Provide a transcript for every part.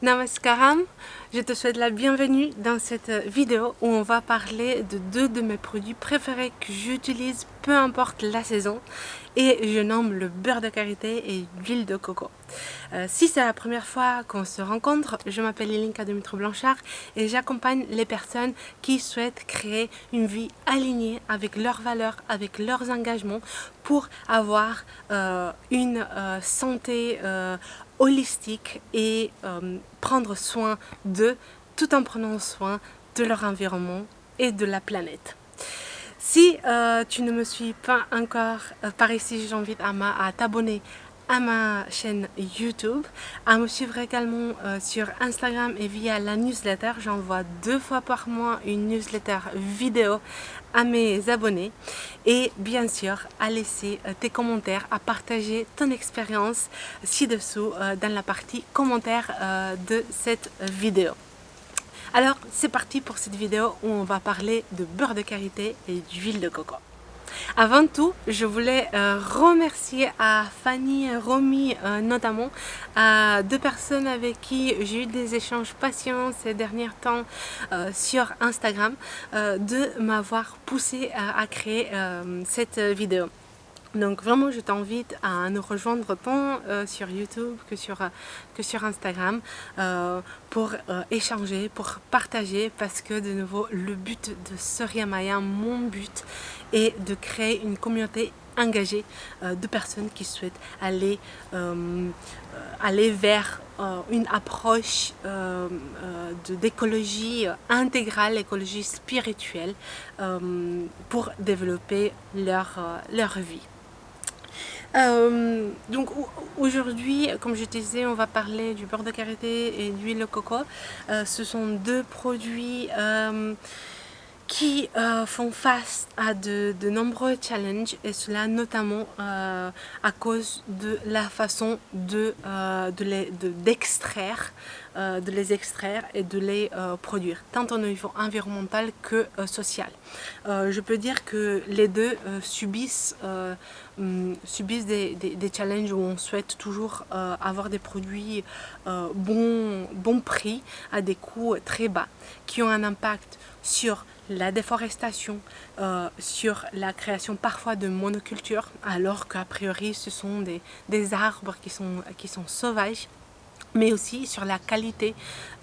Namaskaram, je te souhaite la bienvenue dans cette vidéo où on va parler de deux de mes produits préférés que j'utilise peu importe la saison et je nomme le beurre de karité et l'huile de coco. Si c'est la première fois qu'on se rencontre, je m'appelle Ilinka Dumitru-Blanchard et j'accompagne les personnes qui souhaitent créer une vie alignée avec leurs valeurs, avec leurs engagements pour avoir une santé holistique et prendre soin d'eux tout en prenant soin de leur environnement et de la planète. Si tu ne me suis pas encore par ici, j'invite à t'abonner à ma chaîne YouTube, à me suivre également sur Instagram et via la newsletter. J'envoie 2 fois par mois une newsletter vidéo à mes abonnés et bien sûr à laisser tes commentaires, à partager ton expérience ci-dessous dans la partie commentaires de cette vidéo. Alors c'est parti pour cette vidéo où on va parler de beurre de karité et d'huile de coco. Avant tout, je voulais remercier à Fanny et Romy notamment, deux personnes avec qui j'ai eu des échanges patients ces derniers temps sur Instagram, de m'avoir poussé à créer cette vidéo. Donc vraiment, je t'invite à nous rejoindre tant sur YouTube que sur Instagram pour échanger, pour partager, parce que de nouveau, le but de Surya Maya, mon but, est de créer une communauté engagée de personnes qui souhaitent aller vers une approche d'écologie intégrale, écologie spirituelle, pour développer leur vie. Donc aujourd'hui, comme je te disais, on va parler du beurre de karité et d'huile de coco. Ce sont deux produits qui font face à de nombreux challenges, et cela notamment à cause de la façon de les extraire et de les produire, tant au niveau environnemental que social. Je peux dire que les deux subissent des challenges où on souhaite toujours avoir des produits bon prix à des coûts très bas, qui ont un impact sur la déforestation, sur la création parfois de monocultures, alors qu'a priori ce sont des arbres qui sont sauvages, mais aussi sur la qualité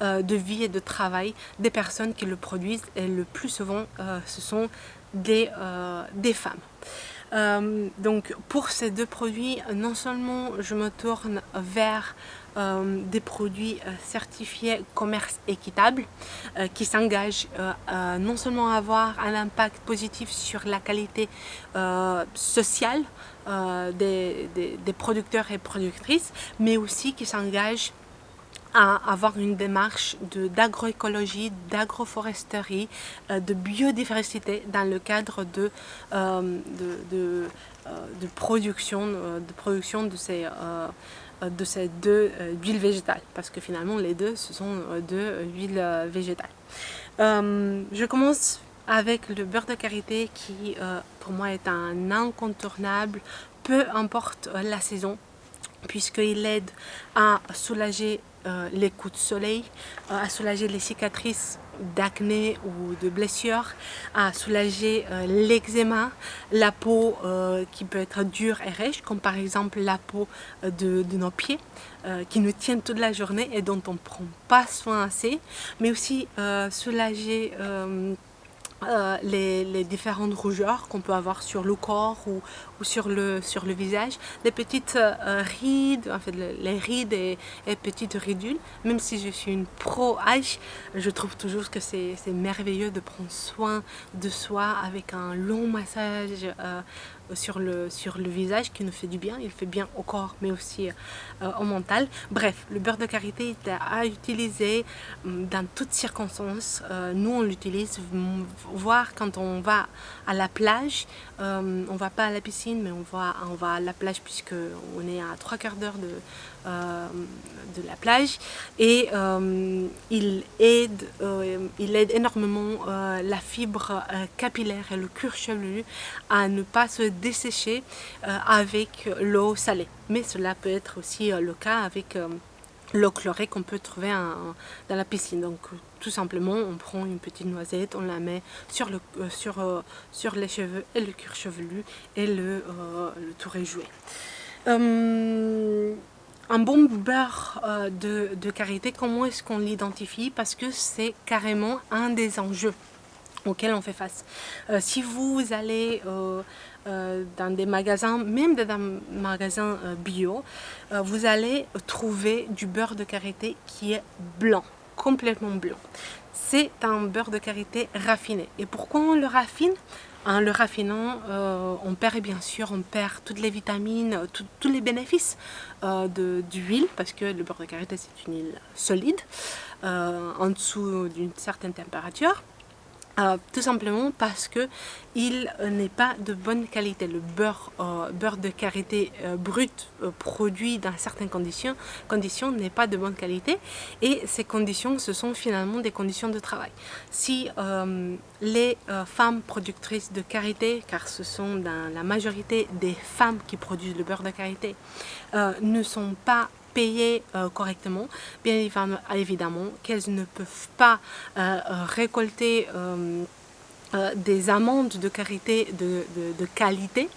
de vie et de travail des personnes qui le produisent, et le plus souvent ce sont des femmes. Donc pour ces deux produits, non seulement je me tourne vers des produits certifiés commerce équitable, qui s'engagent non seulement à avoir un impact positif sur la qualité sociale des producteurs et productrices, mais aussi qui s'engagent à avoir une démarche d'agroécologie, d'agroforesterie, de biodiversité dans le cadre de production de ces deux huiles végétales, parce que finalement les deux, ce sont deux huiles végétales. Je commence avec le beurre de karité qui pour moi est un incontournable, peu importe la saison, puisqu'il aide à soulager les coups de soleil, à soulager les cicatrices d'acné ou de blessures, à soulager l'eczéma, la peau qui peut être dure et rêche, comme par exemple la peau de nos pieds, qui nous tiennent toute la journée et dont on ne prend pas soin assez, mais aussi soulager les différentes rougeurs qu'on peut avoir sur le corps ou sur le visage, des petites rides, en fait les rides et petites ridules. Même si je suis une pro âge, je trouve toujours que c'est merveilleux de prendre soin de soi avec un long massage sur le visage qui nous fait du bien. Il fait bien au corps mais aussi au mental. Bref, le beurre de karité est à utiliser dans toutes circonstances. Nous on l'utilise, voire quand on va à la plage, on va pas à la piscine mais on va à la plage, puisque on est à 3/4 d'heure de la plage, et il aide énormément la fibre capillaire et le cuir chevelu à ne pas se dessécher avec l'eau salée. Mais cela peut être aussi le cas avec l'eau chlorée qu'on peut trouver dans la piscine. Donc tout simplement, on prend une petite noisette, on la met sur les cheveux et le cuir chevelu et le tour est joué. Un bon beurre de karité, comment est-ce qu'on l'identifie? Parce que c'est carrément un des enjeux auxquels on fait face. Si vous allez dans des magasins, même dans des magasins bio, vous allez trouver du beurre de karité qui est blanc, complètement blanc. C'est un beurre de karité raffiné. Et pourquoi on le raffine? En le raffinant, on perd bien sûr, on perd toutes les vitamines, tous les bénéfices d'huile, parce que le beurre de karité c'est une huile solide, en dessous d'une certaine température. Tout simplement parce que il n'est pas de bonne qualité. Le beurre de karité brut produit dans certaines conditions n'est pas de bonne qualité, et ces conditions, ce sont finalement des conditions de travail. Si les femmes productrices de karité, car ce sont dans la majorité des femmes qui produisent le beurre de karité, ne sont pas payées correctement, bien évidemment qu'elles ne peuvent pas récolter des amandes de karité de qualité.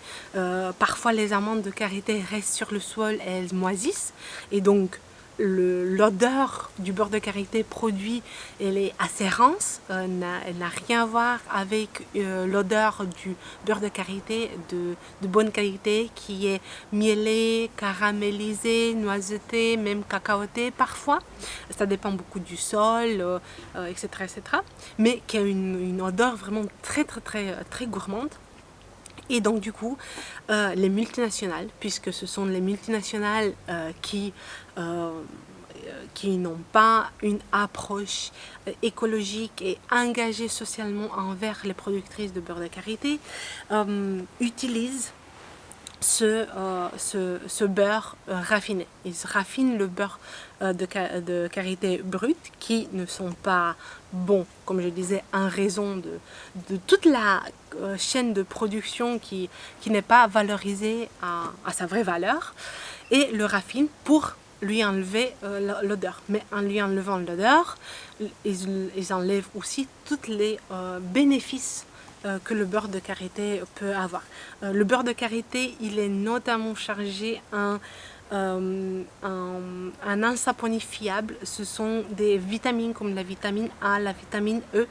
Parfois les amandes de karité restent sur le sol et elles moisissent, et donc l'odeur du beurre de karité produit, elle est assez rance, elle n'a rien à voir avec l'odeur du beurre de karité de bonne qualité qui est mielé, caramélisé, noiseté, même cacaoté parfois. Ça dépend beaucoup du sol, etc., etc. Mais qui a une odeur vraiment très gourmande. Et donc du coup, les multinationales, puisque ce sont les multinationales qui n'ont pas une approche écologique et engagée socialement envers les productrices de beurre de karité, utilisent ce beurre raffiné. Ils raffinent le beurre de karité brut, qui ne sont pas bons, comme je disais, en raison de toute la chaîne de production qui n'est pas valorisée à sa vraie valeur, et le raffinent pour lui enlever l'odeur. Mais en lui enlevant l'odeur, ils enlèvent aussi tous les bénéfices que le beurre de karité peut avoir. Le beurre de karité, il est notamment chargé en insaponifiable. Ce sont des vitamines comme la vitamine A, la vitamine E,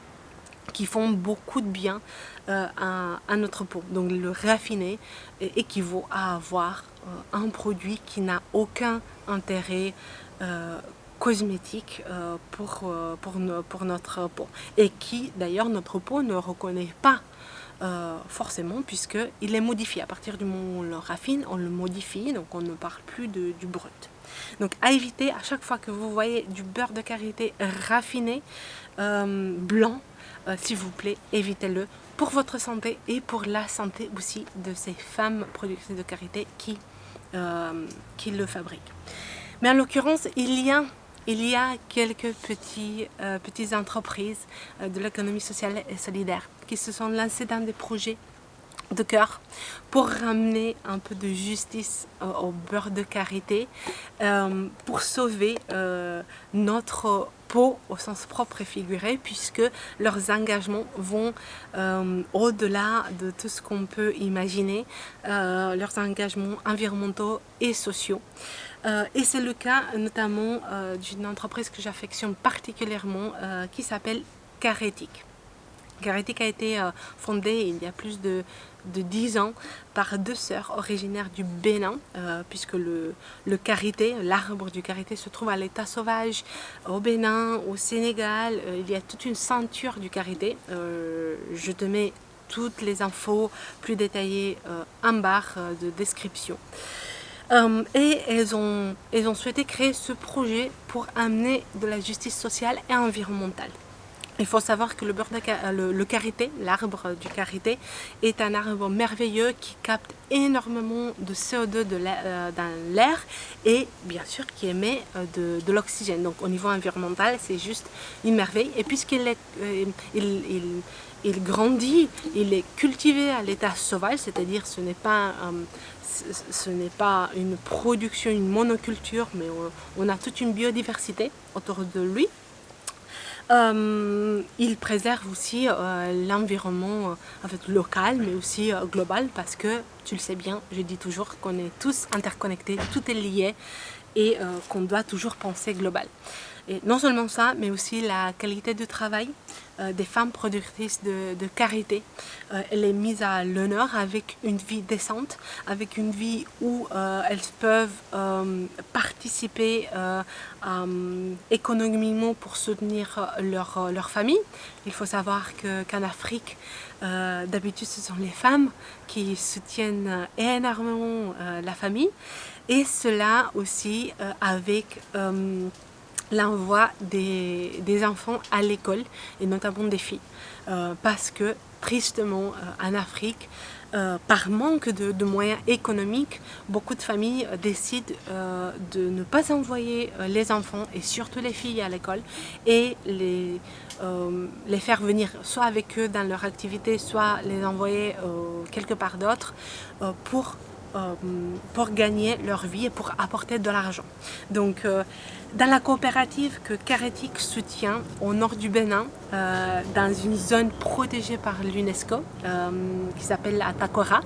qui font beaucoup de bien à notre peau. Donc le raffiner équivaut à avoir un produit qui n'a aucun intérêt cosmétique pour notre peau, et qui d'ailleurs notre peau ne reconnaît pas forcément, puisqu'il est modifié. À partir du moment où on le raffine, on le modifie, donc on ne parle plus du brut. Donc à éviter, à chaque fois que vous voyez du beurre de karité raffiné blanc, s'il vous plaît, évitez-le, pour votre santé et pour la santé aussi de ces femmes productrices de karité qui le fabriquent. Mais en l'occurrence, il y a quelques petites entreprises de l'économie sociale et solidaire qui se sont lancées dans des projets de cœur pour ramener un peu de justice au beurre de karité, pour sauver notre peau au sens propre et figuré, puisque leurs engagements vont au-delà de tout ce qu'on peut imaginer, leurs engagements environnementaux et sociaux. Et c'est le cas notamment d'une entreprise que j'affectionne particulièrement, qui s'appelle Carétique. Carétique a été fondée il y a plus de 10 ans par deux sœurs originaires du Bénin, puisque le karité, l'arbre du karité, se trouve à l'état sauvage au Bénin, au Sénégal. Il y a toute une ceinture du karité. Je te mets toutes les infos plus détaillées en barre de description. Et elles ont souhaité créer ce projet pour amener de la justice sociale et environnementale. Il faut savoir que le karité, l'arbre du karité, est un arbre merveilleux qui capte énormément de CO2 dans l'air et bien sûr qui émet de l'oxygène. Donc au niveau environnemental, c'est juste une merveille. Et puisqu'il il grandit, il est cultivé à l'état sauvage, c'est-à-dire ce n'est pas une production, une monoculture, mais on a toute une biodiversité autour de lui. Il préserve aussi l'environnement local, mais aussi global, parce que, tu le sais bien, je dis toujours qu'on est tous interconnectés, tout est lié et qu'on doit toujours penser global. Et non seulement ça, mais aussi la qualité du travail des femmes productrices de karité. Elle est mise à l'honneur avec une vie décente, avec une vie où elles peuvent participer économiquement pour soutenir leur famille. Il faut savoir qu'en Afrique, d'habitude, ce sont les femmes qui soutiennent énormément la famille, et cela aussi avec l'envoi des enfants à l'école, et notamment des filles. Parce que, tristement, en Afrique, par manque de moyens économiques, beaucoup de familles décident de ne pas envoyer les enfants, et surtout les filles, à l'école, et les faire venir soit avec eux dans leur activité, soit les envoyer quelque part d'autre pour gagner leur vie et pour apporter de l'argent. Donc, dans la coopérative que Karetic soutient au nord du Bénin, dans une zone protégée par l'UNESCO, qui s'appelle Atakora,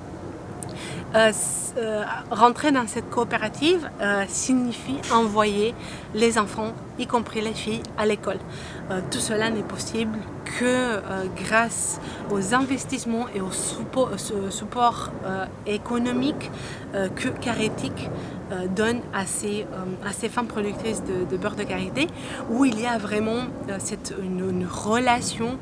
rentrer dans cette coopérative signifie envoyer les enfants, y compris les filles, à l'école. Tout cela n'est possible que grâce aux investissements et au support économique que Karetic donne à ces femmes productrices de beurre de karité, où il y a vraiment une relation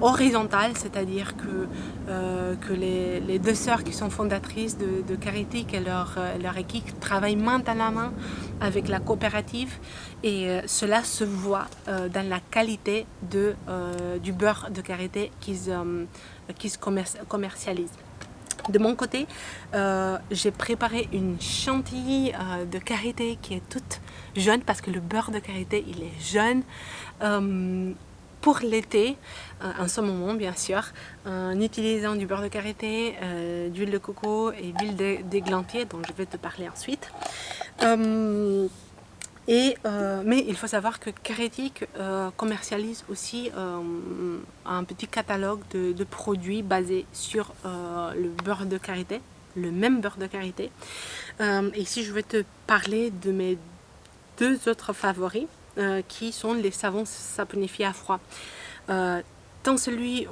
horizontale, c'est-à-dire que les deux sœurs qui sont fondatrices de Karetic et leur équipe travaillent main dans la main avec la coopérative, et cela se voit dans la qualité du beurre de karité qu'ils commercialisent. De mon côté, j'ai préparé une chantilly de karité qui est toute jeune, parce que le beurre de karité, il est jeune. Pour l'été, en ce moment bien sûr, en utilisant du beurre de karité, d'huile de coco et d'huile d'églantier, dont je vais te parler ensuite. Mais il faut savoir que Karetic commercialise aussi un petit catalogue de produits basés sur le beurre de karité, le même beurre de karité. Et ici, je vais te parler de mes deux autres favoris, qui sont les savons saponifiés à froid. Tant celui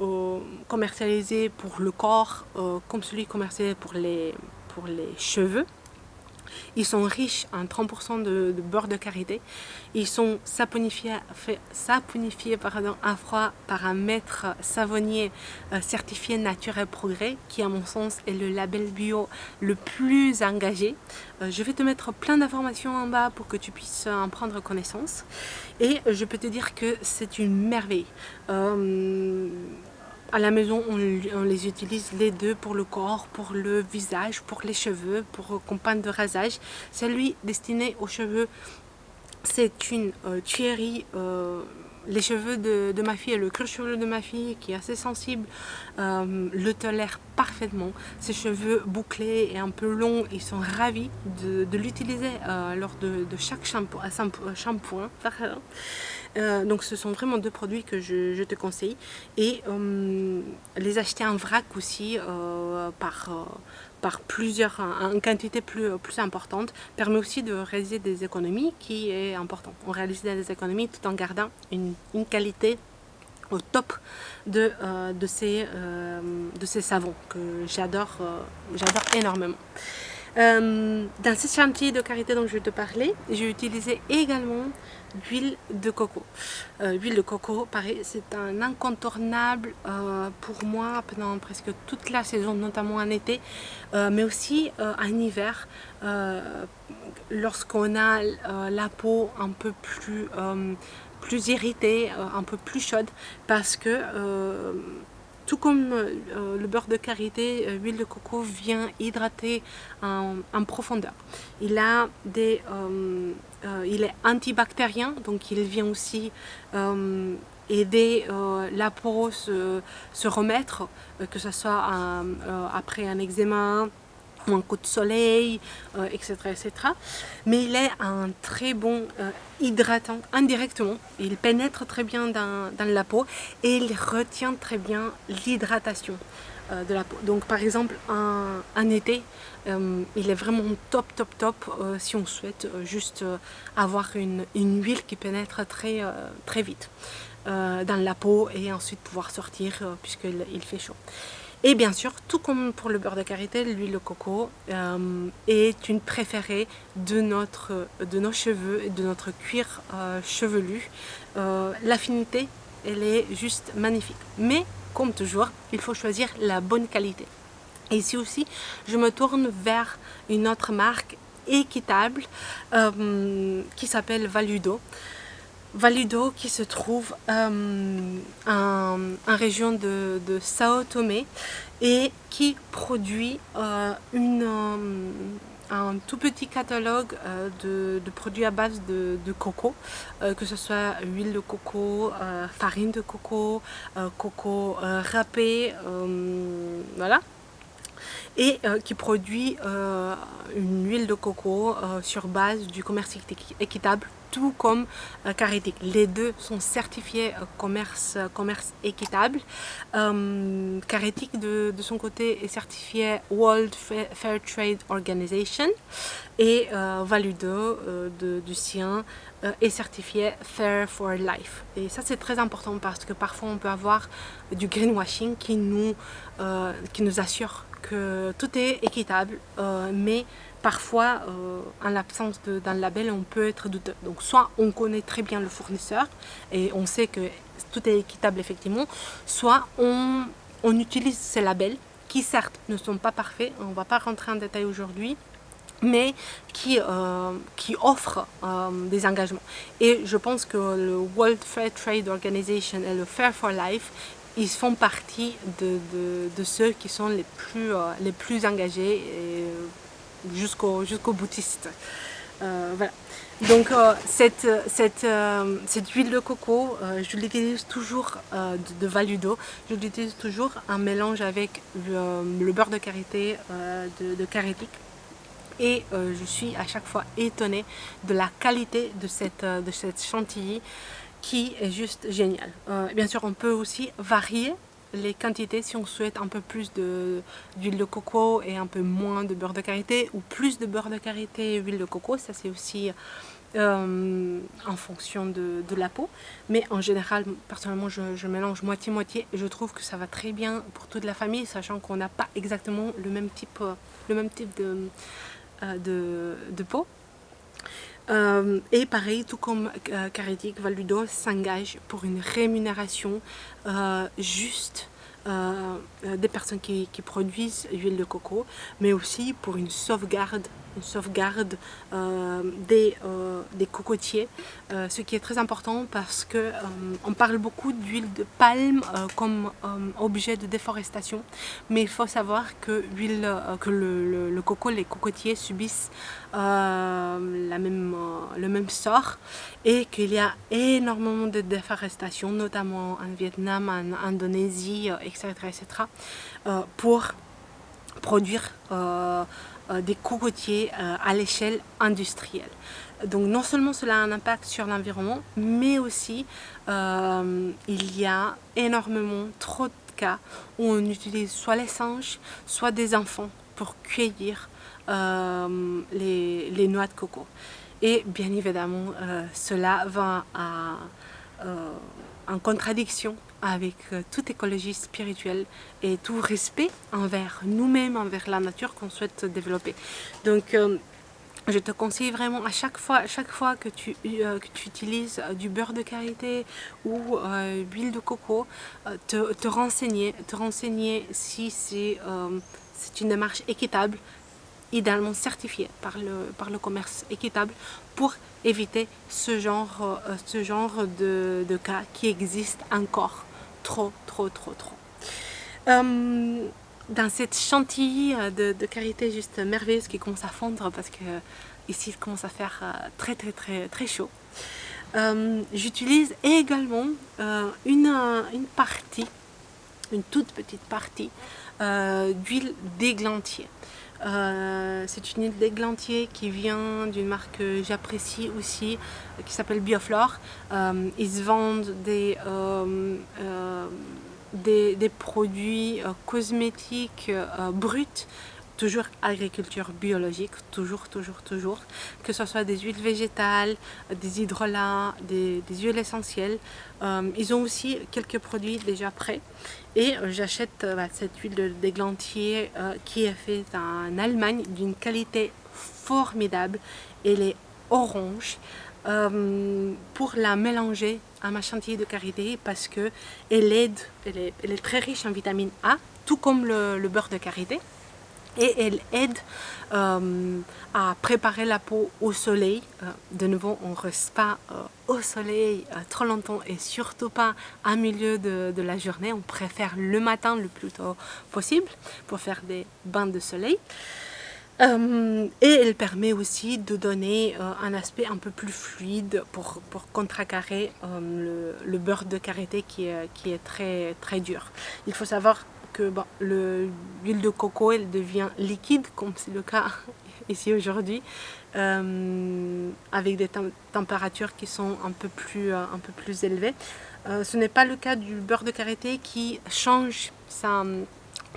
commercialisé pour le corps comme celui commercialisé pour les cheveux. Ils sont riches en 30% de beurre de karité. Ils sont saponifiés à froid par un maître savonnier certifié Nature et Progrès, qui à mon sens est le label bio le plus engagé. Je vais te mettre plein d'informations en bas pour que tu puisses en prendre connaissance. Et je peux te dire que c'est une merveille. À la maison, on les utilise les deux pour le corps, pour le visage, pour les cheveux, pour compagne de rasage. Celui destiné aux cheveux, c'est une tuerie. Les cheveux de ma fille et le cuir chevelu de ma fille, qui est assez sensible, le tolère parfaitement. Ses cheveux bouclés et un peu longs, ils sont ravis de l'utiliser lors de chaque shampoing. Donc ce sont vraiment deux produits que je te conseille, et les acheter en vrac aussi par plusieurs, en quantité plus importante, permet aussi de réaliser des économies, qui est important. On réalise des économies tout en gardant une qualité au top de ces savons que j'adore énormément. Dans ce chantilly de karité dont je vais te parler, j'ai utilisé également d'huile de coco. L'huile de coco, pareil, c'est un incontournable pour moi pendant presque toute la saison, notamment en été, mais aussi en hiver, lorsqu'on a la peau un peu plus plus irritée, un peu plus chaude, parce que tout comme le beurre de karité, l'huile de coco vient hydrater en profondeur. Il est antibactérien, donc il vient aussi aider la peau se remettre, que ce soit après un eczéma ou un coup de soleil, etc., etc. Mais il est un très bon hydratant indirectement. Il pénètre très bien dans la peau et il retient très bien l'hydratation de la peau. Donc par exemple en été, il est vraiment top si on souhaite juste avoir une huile qui pénètre très vite dans la peau et ensuite pouvoir sortir puisqu'il fait chaud. Et bien sûr, tout comme pour le beurre de karité, l'huile de coco est une préférée de nos cheveux et de notre cuir chevelu. L'affinité, elle est juste magnifique. Mais, comme toujours, il faut choisir la bonne qualité. Et ici aussi, je me tourne vers une autre marque équitable qui s'appelle Valudo. Valudo qui se trouve en région de Sao Tomé et qui produit un tout petit catalogue de produits à base de coco, que ce soit huile de coco, farine de coco, coco râpé, voilà. Et qui produit une huile de coco sur base du commerce équitable, tout comme Caritic. Les deux sont certifiés commerce équitable. Caritic de son côté est certifié World Fair Trade Organization et Valudo du sien est certifié Fair for Life. Et ça c'est très important parce que parfois on peut avoir du greenwashing qui nous assure que tout est équitable, mais parfois, en l'absence d'un label, on peut être douteux. Donc soit on connaît très bien le fournisseur et on sait que tout est équitable effectivement, soit on utilise ces labels qui certes ne sont pas parfaits, on ne va pas rentrer en détail aujourd'hui, mais qui offrent des engagements. Et je pense que le World Fair Trade Organization et le Fair for Life, ils font partie de ceux qui sont les plus engagés jusqu'au boutistes. Voilà. Donc cette huile de coco, je l'utilise toujours de Valudo, je l'utilise toujours en mélange avec le beurre de karité de Caritic. Et je suis à chaque fois étonnée de la qualité de cette chantilly qui est juste géniale. Bien sûr, on peut aussi varier les quantités si on souhaite un peu plus d'huile de coco et un peu moins de beurre de karité, ou plus de beurre de karité et huile de coco. Ça c'est aussi en fonction de la peau, mais en général personnellement je mélange moitié-moitié et je trouve que ça va très bien pour toute la famille, sachant qu'on n'a pas exactement le même type de peau. Et pareil, tout comme Caritic, Valudo s'engage pour une rémunération juste des personnes qui produisent l'huile de coco, mais aussi pour une sauvegarde des cocotiers, ce qui est très important parce que on parle beaucoup d'huile de palme comme objet de déforestation, mais il faut savoir que le coco, les cocotiers subissent le même sort et qu'il y a énormément de déforestation, notamment en Vietnam, en Indonésie, etc., pour produire des cocotiers à l'échelle industrielle. Donc non seulement cela a un impact sur l'environnement, mais aussi il y a énormément trop de cas où on utilise soit les singes, soit des enfants pour cueillir les noix de coco. Et bien évidemment, cela va en contradiction avec toute écologie spirituelle et tout respect envers nous-mêmes, envers la nature qu'on souhaite développer. Donc je te conseille vraiment à chaque fois que tu utilises du beurre de karité ou huile de coco, te renseigner si c'est une démarche équitable, idéalement certifiée par le commerce équitable, pour éviter ce genre de cas qui existe encore trop. Dans cette chantilly de karité juste merveilleuse qui commence à fondre parce que ici il commence à faire très chaud. J'utilise également une toute petite partie d'huile d'églantier. C'est une huile d'églantier qui vient d'une marque que j'apprécie aussi, qui s'appelle Bioflore. Ils se vendent des produits cosmétiques bruts, toujours agriculture biologique, toujours, que ce soit des huiles végétales, des hydrolats, des huiles essentielles. Ils ont aussi quelques produits déjà prêts et j'achète cette huile d'églantier qui est faite en Allemagne d'une qualité formidable. Elle est orange. Pour la mélanger à ma chantilly de karité parce que elle est très riche en vitamine A, tout comme le beurre de karité. Et elle aide à préparer la peau au soleil. De nouveau, on ne reste pas au soleil trop longtemps et surtout pas à milieu de la journée. On préfère le matin le plus tôt possible pour faire des bains de soleil. Et elle permet aussi de donner un aspect un peu plus fluide pour contrecarrer le beurre de karité qui est très dur. Il faut savoir que l'huile de coco elle devient liquide comme c'est le cas ici aujourd'hui avec des températures qui sont un peu plus élevées. Ce n'est pas le cas du beurre de karité qui change sa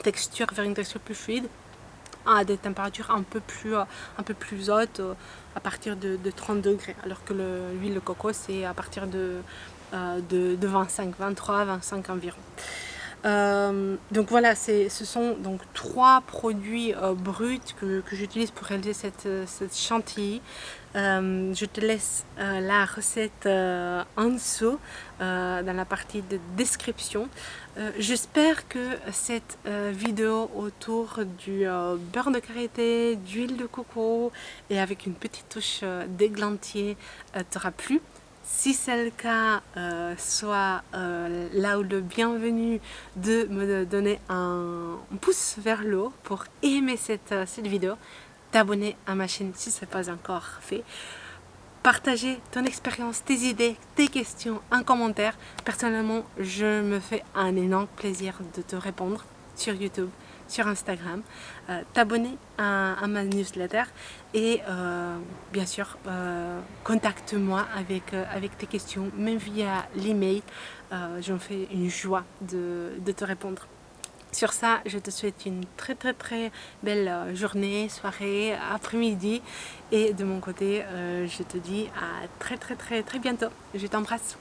texture vers une texture plus fluide à des températures un peu plus hautes à partir de 30 degrés alors que l'huile de coco c'est à partir de 23-25 environ. Donc voilà, ce sont donc 3 produits bruts que j'utilise pour réaliser cette chantilly. Je te laisse la recette en dessous dans la partie de description. J'espère que cette vidéo autour du beurre de karité, d'huile de coco et avec une petite touche d'églantier t'aura plu. Si c'est le cas, sois là où le bienvenu de me donner un pouce vers le haut pour aimer cette vidéo, t'abonner à ma chaîne si ce n'est pas encore fait, partager ton expérience, tes idées, tes questions en commentaire. Personnellement, je me fais un énorme plaisir de te répondre sur YouTube, sur Instagram, t'abonner à ma newsletter et bien sûr contacte-moi avec tes questions, même via l'email. Je me fais une joie de te répondre. Sur ça, je te souhaite une très belle journée, soirée, après-midi et de mon côté, je te dis à très bientôt. Je t'embrasse.